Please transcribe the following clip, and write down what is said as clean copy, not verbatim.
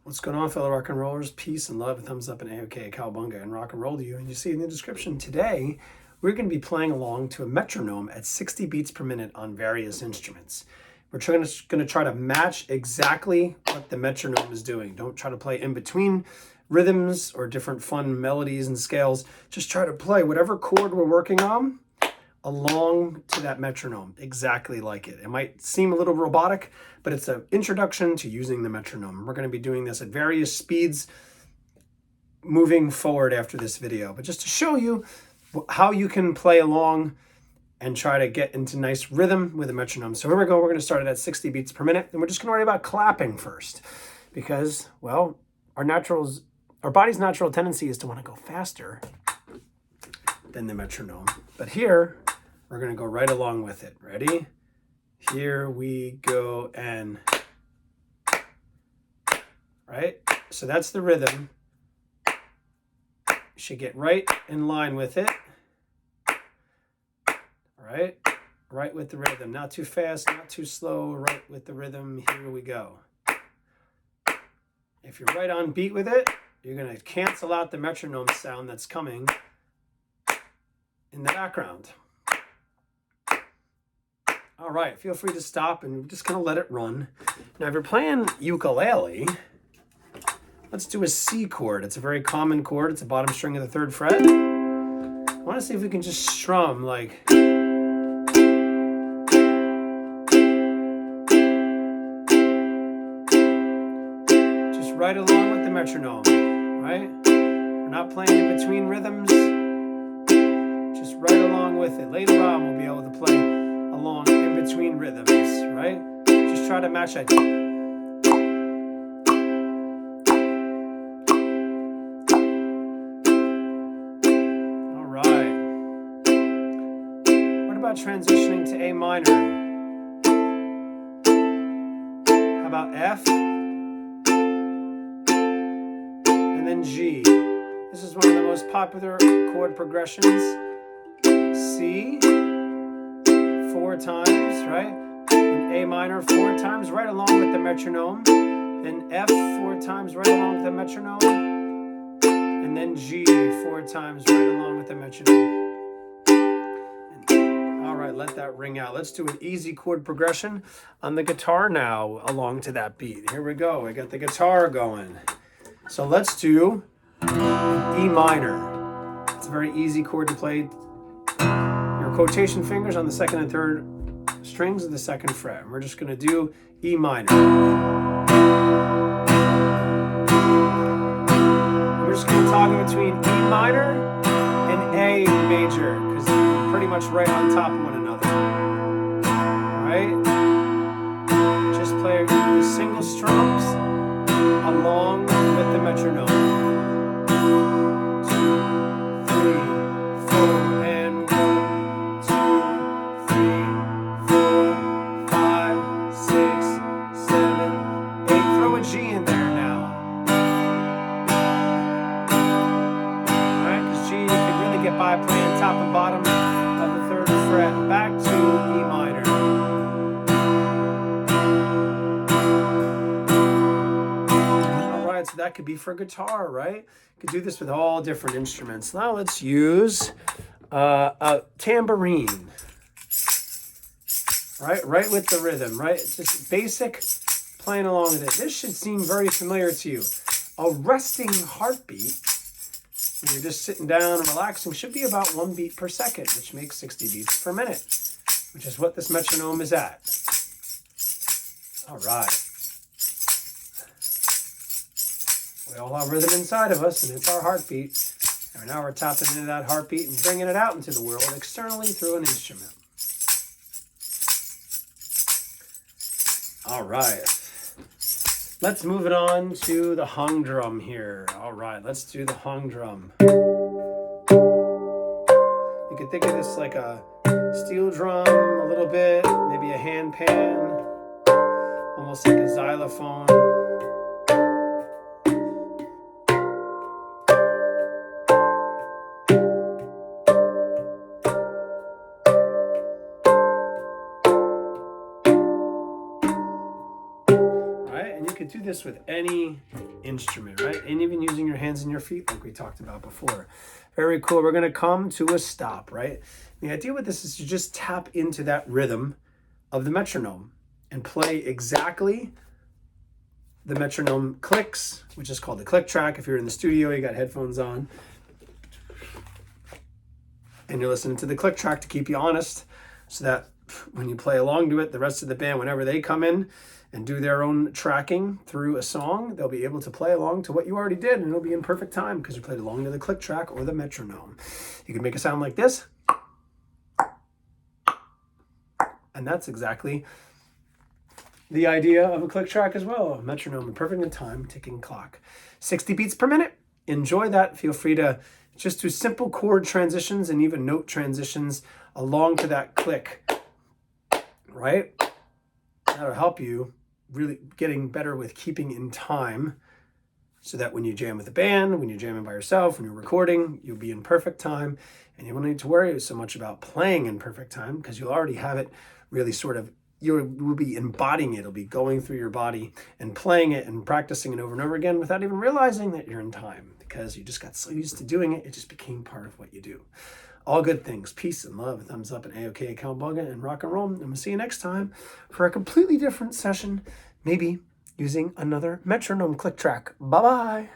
What's going on, fellow rock and rollers? Peace and love, thumbs up and A-OK, cowabunga, and rock and roll to you. And you see in the description today, we're going to be playing along to a metronome at 60 beats per minute on various instruments. We're going to try to match exactly what the metronome is doing. Don't try to play in between rhythms or different fun melodies and scales. Just try to play whatever chord we're working on along to that metronome, exactly like it. It might seem a little robotic, but it's an introduction to using the metronome. We're going to be doing this at various speeds moving forward after this video, but just to show you how you can play along and try to get into nice rhythm with a metronome. So here we go. We're going to start it at 60 beats per minute, and we're just going to worry about clapping first because, well, our body's natural tendency is to want to go faster than the metronome. But here, we're going to go right along with it. Ready? Here we go, and right? So that's the rhythm. You should get right in line with it. All right? Right with the rhythm. Not too fast, not too slow. Right with the rhythm. Here we go. If you're right on beat with it, you're going to cancel out the metronome sound that's coming in the background. All right, feel free to stop and we're just gonna let it run. Now, if you're playing ukulele, let's do a C chord. It's a very common chord. It's the bottom string of the 3rd fret. I wanna see if we can just strum like. Just right along with the metronome, right? We're not playing in between rhythms. Just right along with it. Later on, we'll be able to play along in between rhythms, right? Just try to match that. All right. What about transitioning to A minor? How about F? And then G. This is one of the most popular chord progressions. C. 4 times, right? And A minor 4 times, right along with the metronome. Then F 4 times, right along with the metronome. And then G 4 times, right along with the metronome. All right, let that ring out. Let's do an easy chord progression on the guitar now, along to that beat. Here we go. I got the guitar going. So let's do E minor. It's a very easy chord to play. Quotation fingers on the 2nd and 3rd strings of the 2nd fret. We're just going to do E minor. And we're just going to toggle between E minor and A major because they're pretty much right on top of one another. All right? Just play the single strums along with the metronome. 2, 3, 4, and 1. 8. G in there now. Alright, because G you can really get by playing top and bottom of the 3rd fret. Back to E minor. Alright, so that could be for guitar, right? You could do this with all different instruments. Now let's use a tambourine. Right with the rhythm, right? It's just basic playing along with it. This should seem very familiar to you. A resting heartbeat, when you're just sitting down and relaxing, should be about 1 beat per second, which makes 60 beats per minute, which is what this metronome is at. All right. We all have rhythm inside of us, and it's our heartbeat. And now we're tapping into that heartbeat and bringing it out into the world externally through an instrument. All right. Let's move it on to the hung drum here. All right, let's do the hung drum. You can think of this like a steel drum a little bit, maybe a hand pan, almost like a xylophone. could do this with any instrument, right? And even using your hands and your feet like we talked about before. Very cool. We're going to come to a stop, right? The idea with this is to just tap into that rhythm of the metronome and play exactly the metronome clicks, which is called the click track. If you're in the studio, you got headphones on, and you're listening to the click track to keep you honest, so that when you play along to it, the rest of the band, whenever they come in and do their own tracking through a song, they'll be able to play along to what you already did, and it'll be in perfect time because you played along to the click track or the metronome. You can make a sound like this, and that's exactly the idea of a click track as well. A metronome, a perfect in time ticking clock. 60 beats per minute. Enjoy that. Feel free to just do simple chord transitions and even note transitions along to that click, right? That'll help you really getting better with keeping in time, so that when you jam with a band, when you're jamming by yourself, when you're recording, you'll be in perfect time, and you won't need to worry so much about playing in perfect time because you'll already have it really sort of, you will be embodying it. It'll be going through your body and playing it and practicing it over and over again without even realizing that you're in time, because you just got so used to doing it, it just became part of what you do. All good things. Peace and love. Thumbs up and A-OK, cowabunga, and rock and roll. And we'll see you next time for a completely different session, maybe using another metronome click track. Bye-bye.